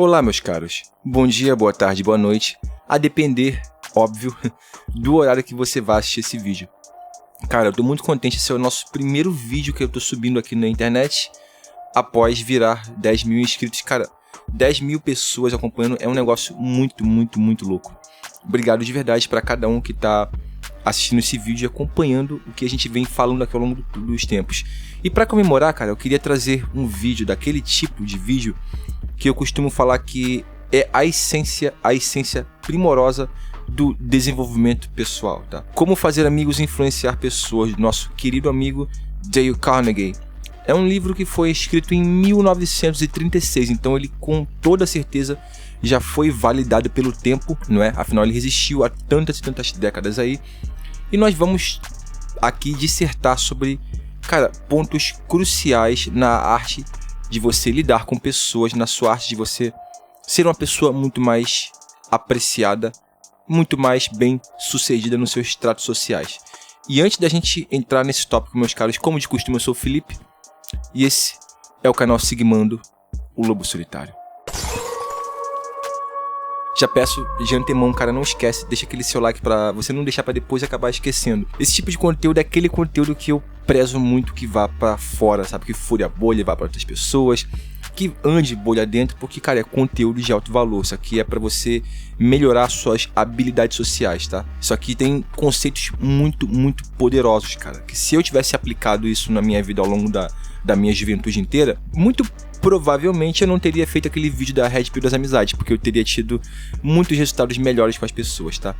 Olá, meus caros. Bom dia, boa tarde, boa noite. A depender, óbvio, do horário que você vai assistir esse vídeo. Cara, eu tô muito contente. Esse é o nosso primeiro vídeo que eu tô subindo aqui na internet após virar 10 mil inscritos. Cara, 10 mil pessoas acompanhando é um negócio muito louco. Obrigado de verdade para cada um que tá assistindo esse vídeo e acompanhando o que a gente vem falando aqui ao longo dos tempos. E para comemorar, cara, eu queria trazer um vídeo daquele tipo de vídeo que eu costumo falar que é a essência primorosa do desenvolvimento pessoal, tá? Como fazer amigos e influenciar pessoas, do nosso querido amigo Dale Carnegie. É um livro que foi escrito em 1936, então ele com toda certeza já foi validado pelo tempo, não é? Afinal ele resistiu a tantas e tantas décadas aí. E nós vamos aqui dissertar sobre, cara, pontos cruciais na arte de você lidar com pessoas, na sua arte de você ser uma pessoa muito mais apreciada, muito mais bem sucedida nos seus tratos sociais. E antes da gente entrar nesse tópico, meus caros, como de costume, eu sou o Felipe e esse é o canal Sigmando, o Lobo Solitário. Já peço de antemão, cara, não esquece, deixa aquele seu like pra você não deixar pra depois acabar esquecendo. Esse tipo de conteúdo é aquele conteúdo que eu prezo muito que vá pra fora, sabe? Que fure a bolha, vá pra outras pessoas, que ande bolha dentro, porque, cara, é conteúdo de alto valor. Isso aqui é pra você melhorar suas habilidades sociais, tá? Isso aqui tem conceitos muito poderosos, cara, que se eu tivesse aplicado isso na minha vida ao longo da minha juventude inteira, muito provavelmente eu não teria feito aquele vídeo da Red Pill das amizades, porque eu teria tido muitos resultados melhores com as pessoas, tá?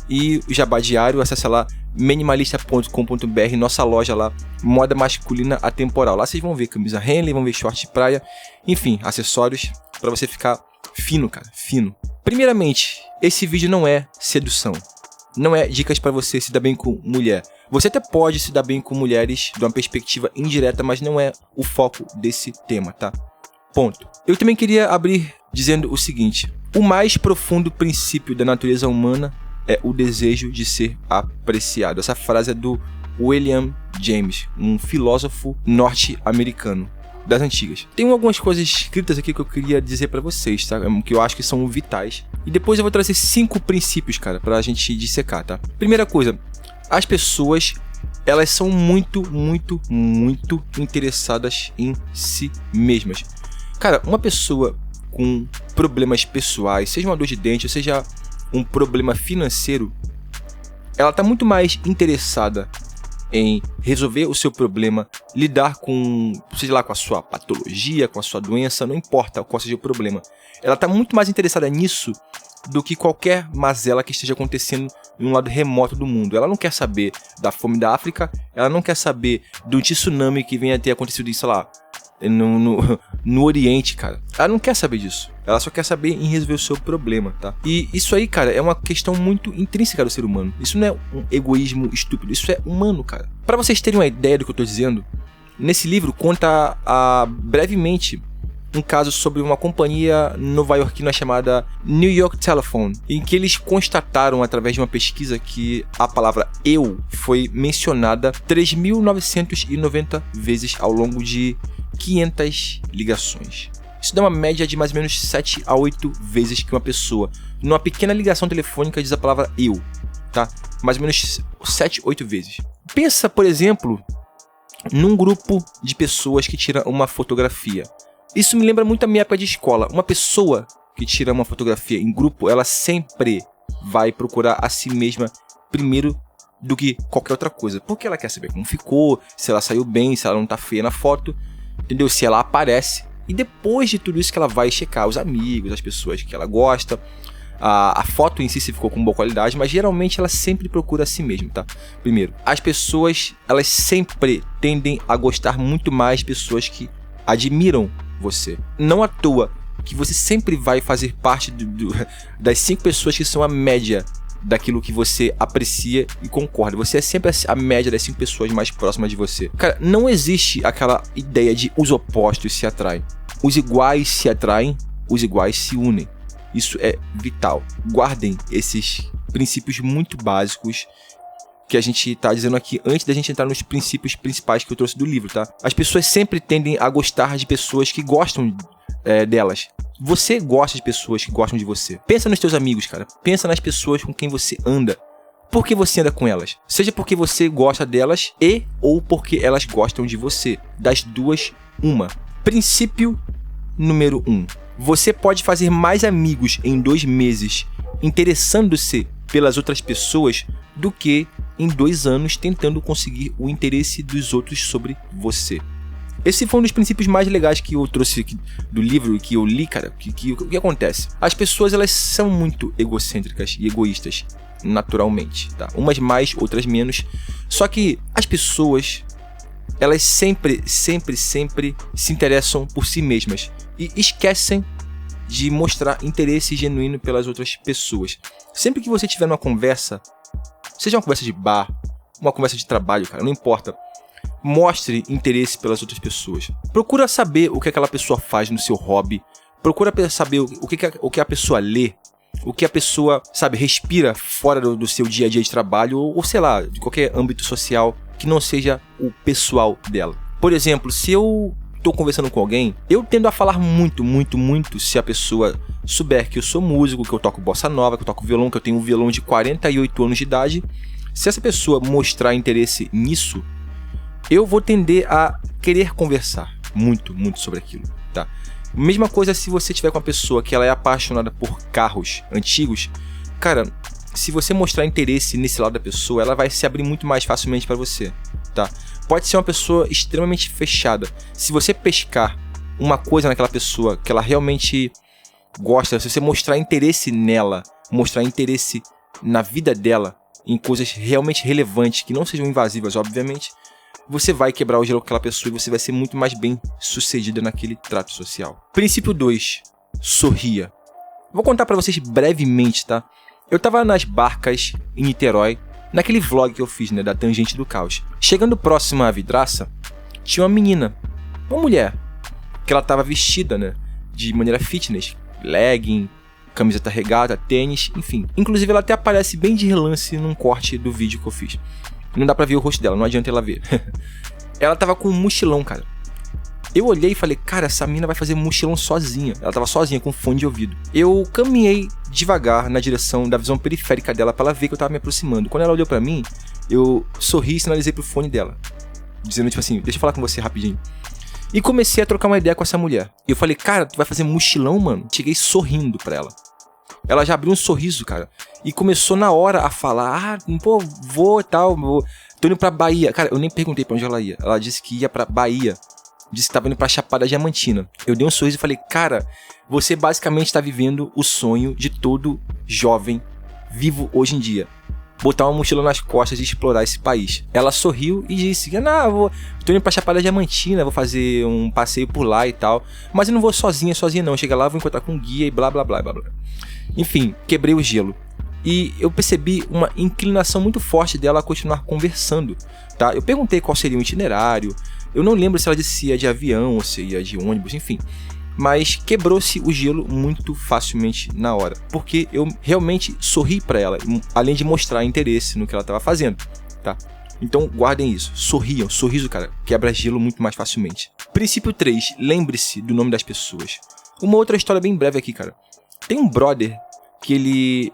E o jabá diário, acessa lá minimalista.com.br, nossa loja lá, moda masculina atemporal. Lá vocês vão ver camisa Henley, vão ver short de praia, enfim, acessórios pra você ficar fino, cara, fino. Primeiramente, esse vídeo não é sedução, não é dicas pra você se dar bem com mulher. Você até pode se dar bem com mulheres de uma perspectiva indireta, mas não é o foco desse tema, tá? Ponto. Eu também queria abrir dizendo o seguinte: o mais profundo princípio da natureza humana é o desejo de ser apreciado. Essa frase é do William James, um filósofo norte-americano das antigas. Tem algumas coisas escritas aqui que eu queria dizer pra vocês, tá? Que eu acho que são vitais. E depois eu vou trazer 5 princípios, cara, pra gente dissecar, tá? Primeira coisa, as pessoas, elas são muito interessadas em si mesmas. Cara, uma pessoa com problemas pessoais, seja uma dor de dente, ou seja um problema financeiro, ela tá muito mais interessada em resolver o seu problema, lidar com, seja lá, com a sua patologia, com a sua doença, não importa qual seja o problema. Ela tá muito mais interessada nisso do que qualquer mazela que esteja acontecendo em um lado remoto do mundo. Ela não quer saber da fome da África, ela não quer saber do tsunami que venha a ter acontecido, sei lá, no Oriente, cara. Ela não quer saber disso. Ela só quer saber em resolver o seu problema, tá? E isso aí, cara, é uma questão muito intrínseca do ser humano. Isso não é um egoísmo estúpido, isso é humano, cara. Pra vocês terem uma ideia do que eu tô dizendo, nesse livro conta brevemente um caso sobre uma companhia nova-iorquina chamada New York Telephone, em que eles constataram através de uma pesquisa que a palavra eu foi mencionada 3.990 vezes ao longo de 500 ligações. Isso dá uma média de mais ou menos 7 a 8 vezes que uma pessoa, numa pequena ligação telefônica, diz a palavra eu, tá? Mais ou menos 7, 8 vezes. Pensa, por exemplo, num grupo de pessoas que tira uma fotografia. Isso me lembra muito a minha época de escola. Uma pessoa que tira uma fotografia em grupo, ela sempre vai procurar a si mesma primeiro do que qualquer outra coisa. Porque ela quer saber como ficou, se ela saiu bem, se ela não tá feia na foto, entendeu? Se ela aparece. E depois de tudo isso que ela vai checar os amigos, as pessoas que ela gosta, a foto em si se ficou com boa qualidade, mas geralmente ela sempre procura a si mesma, tá? Primeiro, as pessoas, elas sempre tendem a gostar muito mais de pessoas que admiram você. Não à toa que você sempre vai fazer parte das 5 pessoas que são a média daquilo que você aprecia e concorda. Você é sempre a média das 5 pessoas mais próximas de você. Cara, não existe aquela ideia de os opostos se atraem. Os iguais se atraem, os iguais se unem. Isso é vital. Guardem esses princípios muito básicos que a gente tá dizendo aqui antes da gente entrar nos princípios principais que eu trouxe do livro, tá? As pessoas sempre tendem a gostar de pessoas que gostam delas. Você gosta de pessoas que gostam de você. Pensa nos teus amigos, cara. Pensa nas pessoas com quem você anda. Por que você anda com elas? Seja porque você gosta delas ou porque elas gostam de você. Das duas, uma. Princípio número 1. Você pode fazer mais amigos em 2 meses interessando-se pelas outras pessoas do que em 2 anos tentando conseguir o interesse dos outros sobre você. Esse foi um dos princípios mais legais que eu trouxe aqui do livro que eu li, cara. O que acontece? As pessoas, elas são muito egocêntricas e egoístas, naturalmente, tá? Umas mais, outras menos. Só que as pessoas, elas sempre se interessam por si mesmas e esquecem de mostrar interesse genuíno pelas outras pessoas. Sempre que você tiver numa conversa, seja uma conversa de bar, uma conversa de trabalho, cara, não importa. Mostre interesse pelas outras pessoas. Procura saber o que aquela pessoa faz no seu hobby. Procura saber o que a pessoa lê. O que a pessoa, sabe, respira fora do seu dia a dia de trabalho. Ou sei lá, de qualquer âmbito social que não seja o pessoal dela. Por exemplo, se eu tô conversando com alguém, eu tendo a falar muito se a pessoa souber que eu sou músico, que eu toco bossa nova, que eu toco violão, que eu tenho um violão de 48 anos de idade. Se essa pessoa mostrar interesse nisso, eu vou tender a querer conversar muito sobre aquilo, tá? Mesma coisa se você tiver com uma pessoa que ela é apaixonada por carros antigos, cara, se você mostrar interesse nesse lado da pessoa, ela vai se abrir muito mais facilmente para você, tá? Pode ser uma pessoa extremamente fechada. Se você pescar uma coisa naquela pessoa que ela realmente gosta, se você mostrar interesse nela, mostrar interesse na vida dela, em coisas realmente relevantes, que não sejam invasivas, obviamente, você vai quebrar o gelo com aquela pessoa e você vai ser muito mais bem sucedida naquele trato social. Princípio 2. Sorria. Vou contar pra vocês brevemente, tá? Eu tava nas barcas em Niterói, naquele vlog que eu fiz, né, da Tangente do Caos. Chegando próximo à vidraça, tinha uma menina, uma mulher, que ela tava vestida, né, de maneira fitness, legging, camiseta regata, tênis, enfim. Inclusive ela até aparece bem de relance num corte do vídeo que eu fiz. Não dá pra ver o rosto dela, não adianta ela ver. Ela tava com um mochilão, cara. Eu olhei e falei, cara, essa mina vai fazer mochilão sozinha. Ela tava sozinha, com fone de ouvido. Eu caminhei devagar na direção da visão periférica dela pra ela ver que eu tava me aproximando. Quando ela olhou pra mim, eu sorri e sinalizei pro fone dela, dizendo tipo assim, deixa eu falar com você rapidinho. E comecei a trocar uma ideia com essa mulher. Eu falei, cara, tu vai fazer mochilão, mano? Cheguei sorrindo pra ela. Ela já abriu um sorriso, cara. E começou na hora a falar, pô, vou e tal, tô indo pra Bahia. Cara, eu nem perguntei pra onde ela ia. Ela disse que ia pra Bahia. Disse que tava indo pra Chapada Diamantina. Eu dei um sorriso e falei, cara, você basicamente tá vivendo o sonho de todo jovem vivo hoje em dia. Botar uma mochila nas costas e explorar esse país. Ela sorriu e disse, tô indo pra Chapada Diamantina, vou fazer um passeio por lá e tal. Mas eu não vou sozinha não. Chega lá, vou encontrar com um guia e blá. Enfim, quebrei o gelo. E eu percebi uma inclinação muito forte dela a continuar conversando, tá? Eu perguntei qual seria o itinerário. Eu não lembro se ela disse se ia de avião ou se ia de ônibus, enfim. Mas quebrou-se o gelo muito facilmente na hora. Porque eu realmente sorri pra ela, além de mostrar interesse no que ela estava fazendo, tá? Então guardem isso, sorriam, sorriso, cara, quebra gelo muito mais facilmente. Princípio 3, lembre-se do nome das pessoas. Uma outra história bem breve aqui, cara. Tem um brother que ele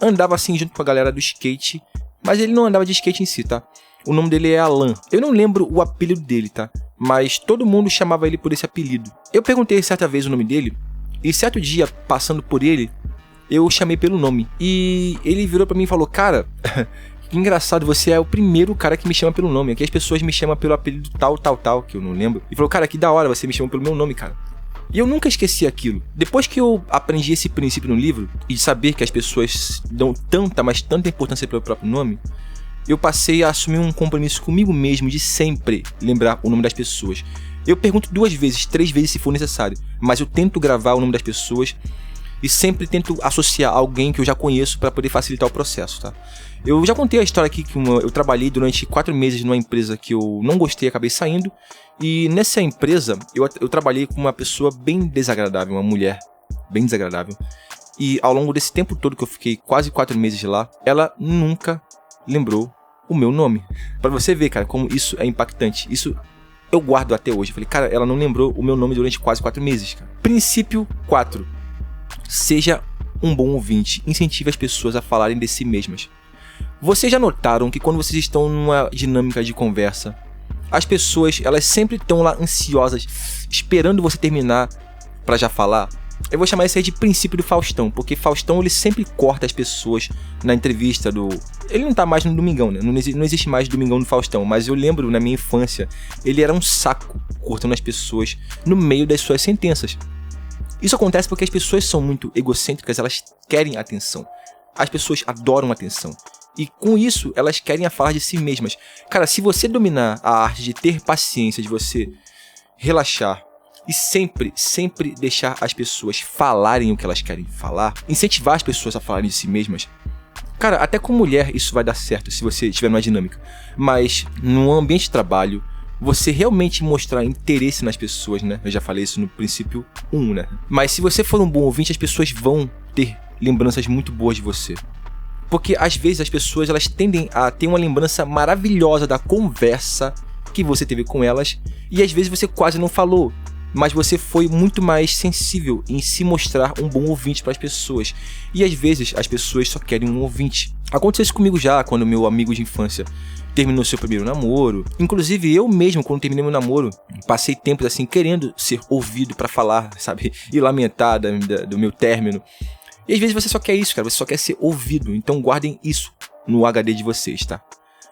andava assim junto com a galera do skate, mas ele não andava de skate em si, tá? O nome dele é Alan. Eu não lembro o apelido dele, tá? Mas todo mundo chamava ele por esse apelido. Eu perguntei certa vez o nome dele, e certo dia, passando por ele, eu chamei pelo nome. E ele virou pra mim e falou, cara, que engraçado, você é o primeiro cara que me chama pelo nome. Aqui as pessoas me chamam pelo apelido tal, que eu não lembro. E falou, cara, que da hora, você me chama pelo meu nome, cara. E eu nunca esqueci aquilo. Depois que eu aprendi esse princípio no livro, e de saber que as pessoas dão tanta importância pelo próprio nome, eu passei a assumir um compromisso comigo mesmo de sempre lembrar o nome das pessoas. Eu pergunto 2 vezes, 3 vezes se for necessário, mas eu tento gravar o nome das pessoas e sempre tento associar alguém que eu já conheço para poder facilitar o processo, tá? Eu já contei a história aqui que eu trabalhei durante 4 meses numa empresa que eu não gostei e acabei saindo. E nessa empresa eu trabalhei com uma pessoa bem desagradável, uma mulher bem desagradável. E ao longo desse tempo todo que eu fiquei quase 4 meses lá, ela nunca lembrou o meu nome. Pra você ver, cara, como isso é impactante. Isso eu guardo até hoje. Eu falei, cara, ela não lembrou o meu nome durante quase 4 meses, cara. Princípio 4. Seja um bom ouvinte. Incentive as pessoas a falarem de si mesmas. Vocês já notaram que quando vocês estão numa dinâmica de conversa, as pessoas, elas sempre estão lá ansiosas, esperando você terminar pra já falar? Eu vou chamar isso aí de princípio do Faustão, porque Faustão, ele sempre corta as pessoas na entrevista do... Ele não tá mais no Domingão, né? Não existe mais Domingão do Faustão, mas eu lembro, na minha infância, ele era um saco cortando as pessoas no meio das suas sentenças. Isso acontece porque as pessoas são muito egocêntricas, elas querem atenção. As pessoas adoram atenção. E com isso, elas querem falar de si mesmas. Cara, se você dominar a arte de ter paciência, de você relaxar e sempre deixar as pessoas falarem o que elas querem falar, incentivar as pessoas a falarem de si mesmas, cara, até com mulher isso vai dar certo se você estiver numa dinâmica. Mas no ambiente de trabalho, você realmente mostrar interesse nas pessoas, né? Eu já falei isso no princípio 1, né? Mas se você for um bom ouvinte, as pessoas vão ter lembranças muito boas de você. Porque às vezes as pessoas, elas tendem a ter uma lembrança maravilhosa da conversa que você teve com elas, e às vezes você quase não falou, mas você foi muito mais sensível em se mostrar um bom ouvinte para as pessoas. E às vezes as pessoas só querem um ouvinte. Aconteceu isso comigo já, quando meu amigo de infância terminou seu primeiro namoro. Inclusive eu mesmo, quando terminei meu namoro, passei tempos assim querendo ser ouvido para falar, sabe? E lamentar do meu término. E às vezes você só quer isso, cara, você só quer ser ouvido. Então guardem isso no HD de vocês, tá?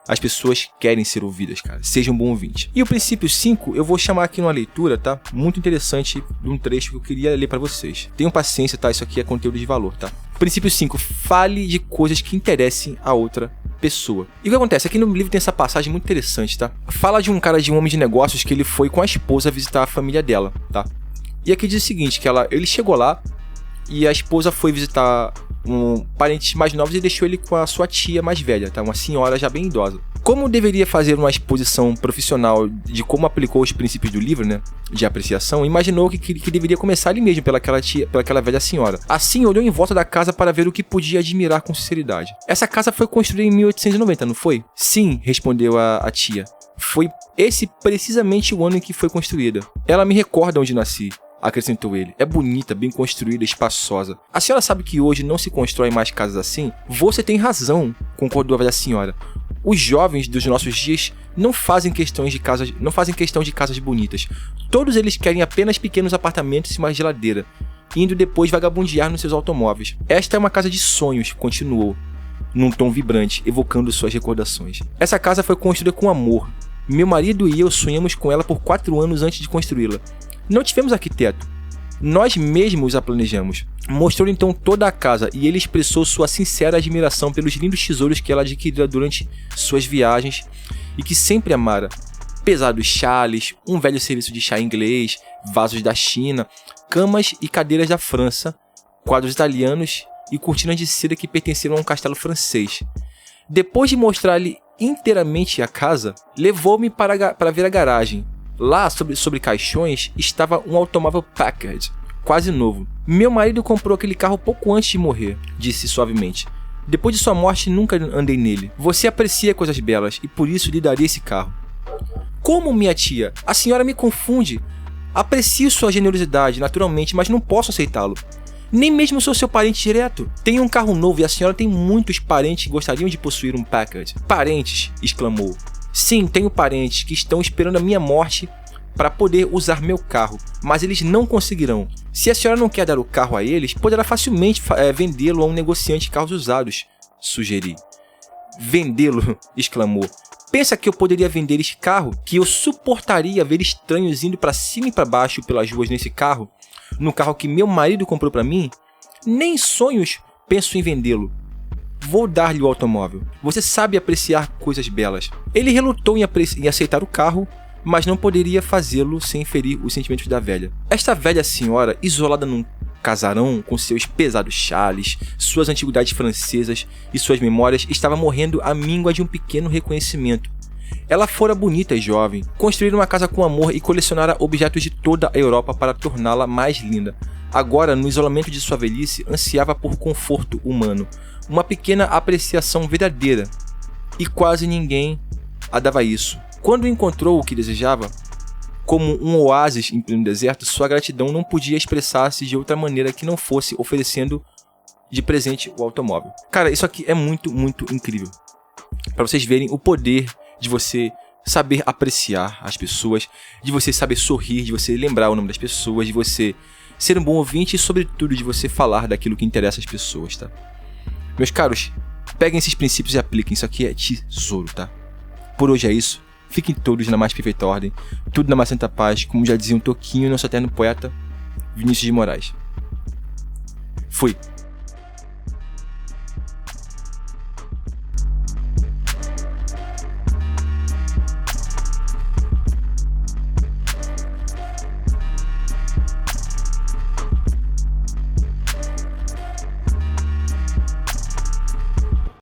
As pessoas querem ser ouvidas, cara. Seja um bom ouvinte. E o princípio 5, eu vou chamar aqui numa leitura, tá? Muito interessante, de um trecho que eu queria ler pra vocês. Tenham paciência, tá? Isso aqui é conteúdo de valor, tá? Princípio 5, fale de coisas que interessem a outra pessoa. E o que acontece? Aqui no livro tem essa passagem muito interessante, tá? Fala de um cara, de um homem de negócios, que ele foi com a esposa visitar a família dela, tá? E aqui diz o seguinte, que ele chegou lá, e a esposa foi visitar parentes mais novos e deixou ele com a sua tia mais velha, tá? Uma senhora já bem idosa. Como deveria fazer uma exposição profissional de como aplicou os princípios do livro, né? De apreciação, imaginou que deveria começar ali mesmo, pelaquela velha senhora. Assim, olhou em volta da casa para ver o que podia admirar com sinceridade. Essa casa foi construída em 1890, não foi? Sim, respondeu a tia. Foi esse precisamente o ano em que foi construída. Ela me recorda onde nasci, acrescentou ele. É bonita, bem construída, espaçosa. A senhora sabe que hoje não se constrói mais casas assim? Você tem razão, concordou a velha senhora. Os jovens dos nossos dias não fazem questão de casas bonitas. Todos eles querem apenas pequenos apartamentos e uma geladeira, indo depois vagabundear nos seus automóveis. Esta é uma casa de sonhos, continuou, num tom vibrante, evocando suas recordações. Essa casa foi construída com amor. Meu marido e eu sonhamos com ela por 4 anos antes de construí-la. Não tivemos arquiteto. Nós mesmos a planejamos. Mostrou então toda a casa e ele expressou sua sincera admiração pelos lindos tesouros que ela adquirira durante suas viagens e que sempre amara. Pesados chales, um velho serviço de chá inglês, vasos da China, camas e cadeiras da França, quadros italianos e cortinas de seda que pertenceram a um castelo francês. Depois de mostrar-lhe inteiramente a casa, levou-me para ver a garagem. Lá, sobre caixões, estava um automóvel Packard, quase novo. Meu marido comprou aquele carro pouco antes de morrer, disse suavemente. Depois de sua morte, nunca andei nele. Você aprecia coisas belas e por isso lhe daria esse carro. Como, minha tia? A senhora me confunde. Aprecio sua generosidade, naturalmente, mas não posso aceitá-lo. Nem mesmo sou seu parente direto. Tenho um carro novo e a senhora tem muitos parentes que gostariam de possuir um Packard. Parentes, exclamou. Sim, tenho parentes que estão esperando a minha morte para poder usar meu carro, mas eles não conseguirão. Se a senhora não quer dar o carro a eles, poderá facilmente vendê-lo a um negociante de carros usados, sugeri. Vendê-lo, exclamou. Pensa que eu poderia vender esse carro? Que eu suportaria ver estranhos indo para cima e para baixo pelas ruas nesse carro? No carro que meu marido comprou para mim? Nem em sonhos penso em vendê-lo. Vou dar-lhe o automóvel. Você sabe apreciar coisas belas. Ele relutou em aceitar o carro, mas não poderia fazê-lo sem ferir os sentimentos da velha. Esta velha senhora, isolada num casarão com seus pesados chales, suas antiguidades francesas e suas memórias, estava morrendo à míngua de um pequeno reconhecimento. Ela fora bonita e jovem, construíra uma casa com amor e colecionara objetos de toda a Europa para torná-la mais linda. Agora, no isolamento de sua velhice, ansiava por conforto humano, uma pequena apreciação verdadeira, e quase ninguém a dava isso. Quando encontrou o que desejava, como um oásis em pleno deserto, sua gratidão não podia expressar-se de outra maneira que não fosse oferecendo de presente o automóvel. Cara, isso aqui é muito, muito incrível. Para vocês verem o poder de você saber apreciar as pessoas, de você saber sorrir, de você lembrar o nome das pessoas, de você ser um bom ouvinte e, sobretudo, de você falar daquilo que interessa às pessoas, tá? Meus caros, peguem esses princípios e apliquem. Isso aqui é tesouro, tá? Por hoje é isso. Fiquem todos na mais perfeita ordem, tudo na mais santa paz, como já dizia um Toquinho, nosso eterno poeta, Vinícius de Moraes. Fui.